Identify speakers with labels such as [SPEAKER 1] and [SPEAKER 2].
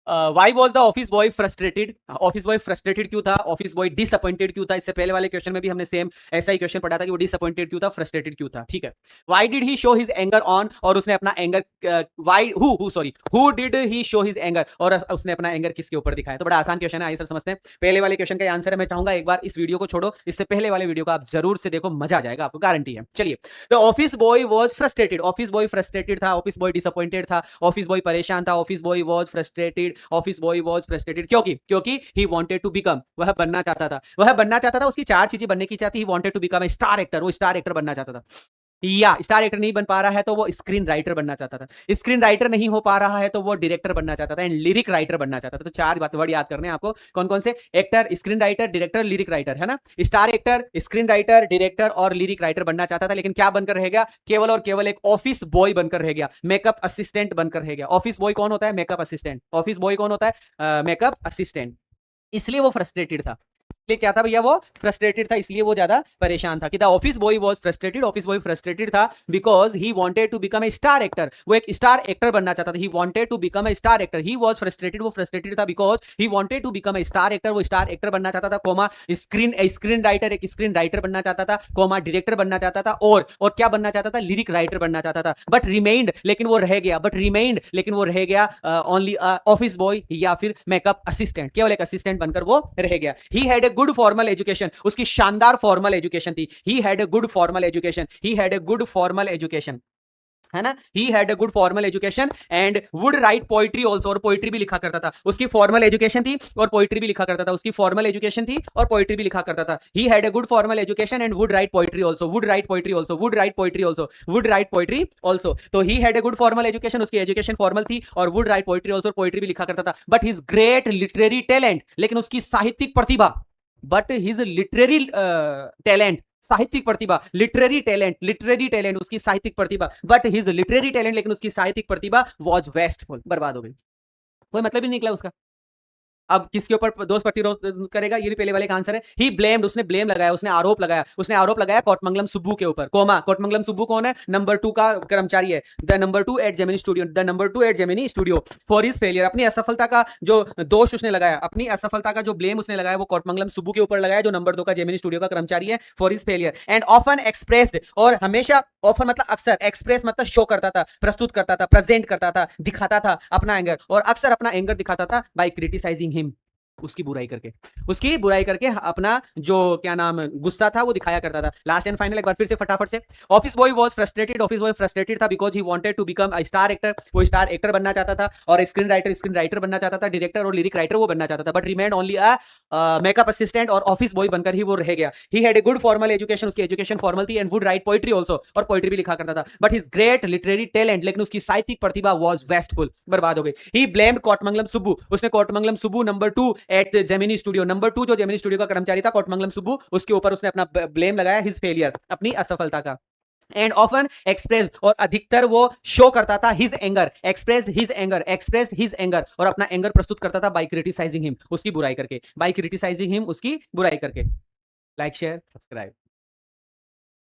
[SPEAKER 1] Why was the office boy frustrated? Office boy frustrated क्यों था? Office boy disappointed क्यों था? इससे पहले वाले क्वेश्चन में भी हमने सेम ऐसा ही क्वेश्चन पढ़ा था कि वो डिसअपॉइंटेड क्यों था, फ्रस्ट्रेटेड क्यों था। ठीक है, why did he show his anger on? और उसने अपना anger why who did he show his anger? और उसने अपना एंगर किसके ऊपर दिखाया? तो बड़ा आसान क्वेश्चन है, आइए सर समझते हैं। पहले वाले क्वेश्चन का आंसर है, मैं चाहूंगा एक बार इस वीडियो को छोड़ो, इससे पहले वाले वीडियो को आप जरूर से देखो, मजा आ जाएगा आपको, गारंटी है। चलिए, तो office boy was frustrated, office boy frustrated था, ऑफिस बॉय डिसअपॉइंटेड था, ऑफिस बॉय परेशान था, office boy was frustrated, office boy was frustrated क्योंकि ही वांटेड टू बिकम, वह बनना चाहता था, उसकी चार चीजें बनने की चाहती, he wanted to become a star actor, वो स्टार एक्टर बनना चाहता था। या स्टार एक्टर नहीं बन पा रहा है तो वो स्क्रीन राइटर बनना चाहता था, स्क्रीन राइटर नहीं हो पा रहा है तो वो डायरेक्टर बनना चाहता था, एंड लिरिक राइटर बनना चाहता था। तो चार बात वर्ड याद करने हैं आपको, कौन कौन से? Actor, screen writer, director, lyric writer, है ना। Star actor, screen writer, director और लिरिक राइटर बनना चाहता था, लेकिन क्या बनकर रह गया? केवल और केवल एक ऑफिस बॉय बनकर रह गया, मेकअप असिस्टेंट बनकर रह गया। ऑफिस बॉय कौन होता है? Makeup assistant. ऑफिस बॉय कौन होता है? Makeup assistant. इसलिए वो फ्रस्ट्रेटेड था, इसलिए क्या था भैया? वो फ्रस्ट्रेटेड था, इसलिए वो ज्यादा परेशान था। कि the office boy was frustrated, office boy frustrated था because he wanted to become a star actor, वो एक स्टार एक्टर बनना चाहता था। He wanted to become a star actor, he was frustrated, वो फ्रस्ट्रेटेड था because he wanted to become a star actor, वो star actor बनना चाहता था, कोमा स्क्रीन राइटर, एक स्क्रीन राइटर बनना चाहता था, कोमा डायरेक्टर बनना चाहता था, और क्या बनना चाहता था? लिरिक राइटर बनना चाहता था। बट रिमेन्ड, लेकिन वो रह गया ओनली ऑफिस बॉय या फिर मेकअप असिस्टेंट, केवल एक असिस्टेंट बनकर वो रह गया। He had a good formal education, उसकी शानदार फॉर्मल एजुकेशन थी। He had a good formal education, he had a good formal education, है ना। ही had a good formal education and would write poetry also, और पोइट्री भी लिखा करता था। उसकी फॉर्मल एजुकेशन थी और पोइट्री भी लिखा करता था, उसकी फॉर्मल एजुकेशन थी और पोइट्री भी लिखा करता था। He had a good formal education and would write poetry also, would write poetry also, would write poetry also, would write poetry also. तो he had a good formal education, उसकी education formal थी, और would write poetry also, poetry भी लिखा करता था। But his great literary talent, लेकिन उसकी साहित्यिक प्रतिभा, बट हिज लिटरेरी टैलेंट, साहित्यिक प्रतिभा, लिटरेरी टैलेंट उसकी साहित्यिक प्रतिभा, बट हिज लिटरेरी टैलेंट, लेकिन उसकी साहित्यिक प्रतिभा वॉज वेस्टफुल, बर्बाद हो गई, कोई मतलब ही नहीं निकला उसका। अब किसके ऊपर दोष प्रतिरोध करेगा? ये भी पहले वाले का आंसर है। ही ब्लेम्ड, उसने ब्लेम लगाया, उसने आरोप लगाया कोटमंगलम सुब्बू के ऊपर, कोमा कोटमंगलम सुब्बू कौन है? नंबर 2 का कर्मचारी है, the number 2 at Gemini studio for his failure. अपनी असफलता का जो दोष उसने लगाया, अपनी असफलता का जो ब्लेम उसने लगाया, वो कोटमंगलम सुब्बू के ऊपर लगाया, जो नंबर 2 का जेमिनी स्टूडियो का कर्मचारी है, for his failure. And often expressed, और हमेशा, ऑफन मतलब अक्सर, एक्सप्रेस मतलब शो करता था, प्रस्तुत करता था, प्रेजेंट करता था, दिखाता था अपना एंगर, और अक्सर अपना एंगर दिखाता था बाय क्रिटिसाइजिंग हिम, उसकी बुराई करके अपना जो क्या नाम गुस्सा था वो दिखाया करता था। लास्ट एंड फाइनल एक बार फिर से फटाफट से, ऑफिस बॉय फ्रस्ट्रेटेड था because he wanted to become a star actor, वो स्टार एक्टर बनना चाहता था, और स्क्रीन राइटर बनना चाहता था, डायरेक्टर और लिरिक राइटर वो बनना चाहता था, but remained only a makeup assistant और ऑफिस बॉय बनकर ही वो रह गया। He had a good formal education, उसकी एजुकेशन फॉर्मल थी, and would write poetry also, और पोइट्री भी लिखा करता था, but his great literary talent, लेकिन उसकी साहित्यिक प्रतिभा वॉज वेस्टफुल, बर्बाद हो गई। ही ब्लेम्ड कोटमंगलम सुब्बू, उसने Kothamangalam Subbu number 2 at Gemini studio, number 2 जो जेमिनी स्टूडियो का कर्मचारी था कोटमंगलम सुब्बू, उसके ऊपर उसने अपना ब्लेम लगाया, हिज फेलियर, अपनी असफलता का। एंड ऑफन एक्सप्रेस्ड, और अधिकतर वो शो करता था his anger, expressed his anger, और अपना एंगर प्रस्तुत करता था बाय क्रिटिसाइजिंग हिम, उसकी बुराई करके, लाइक शेयर सब्सक्राइब।